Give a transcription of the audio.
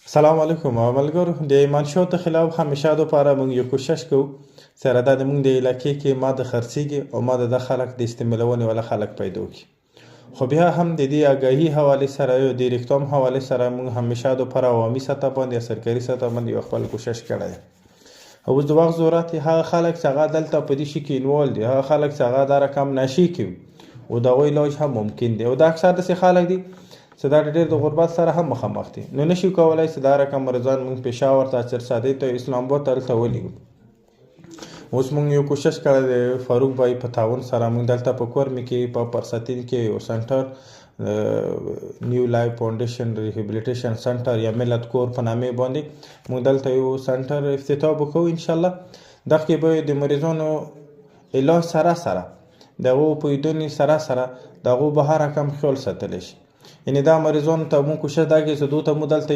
سلام علیکم ملګرو د منشو ته خلاف همیشه دپاره موږ یو کوشش کوو سره دا د موږ د علاقې کې ما د خرڅیږي او ما د خلک د استعمالونې ولا خلک پیدا کړي خو بیا هم د دې آګاهي حوالې سره یو د ریکتوم حوالې سره موږ همیشه دپاره عوامي سطح باندې یا سرکاري سطح باندې یو خپل کوشش کړی دی اوس د وخت ضرورت هغه خلک چې هغه دلته په دې شي کې انوال دي هغه خلک چې هغه دا رقم نشي کوي او د هغوی علاج هم ممکن دی او دا اکثر داسې خلک دي چې دا ډېر د غربت سره هم مخامخ دي نو نشي کولای چې دا رقم مریضان موږ پېښور ته چرسادۍ ته اسلام آباد ته هلته ولېږو اوس موږ یو کوشش کړی دی فاروق بھائی په تعاون سره موږ دلته په کورمې کې په پرستین کې یو سنټر نیو لایف فاونډیشن ریهیبلیټیشن سنټر یا ملت کور په نامې باندې موږ دلته یو سنټر افتتاح وکړو انشاءالله دغه کې به د مریضانو علاج سره سره د هغو پوهېدنې سره سره د هغو به هر رقم خیال ساتلی شي یعنې دا مریضانو ته موږ کوشش دا کوي چې دوی ته مو دلته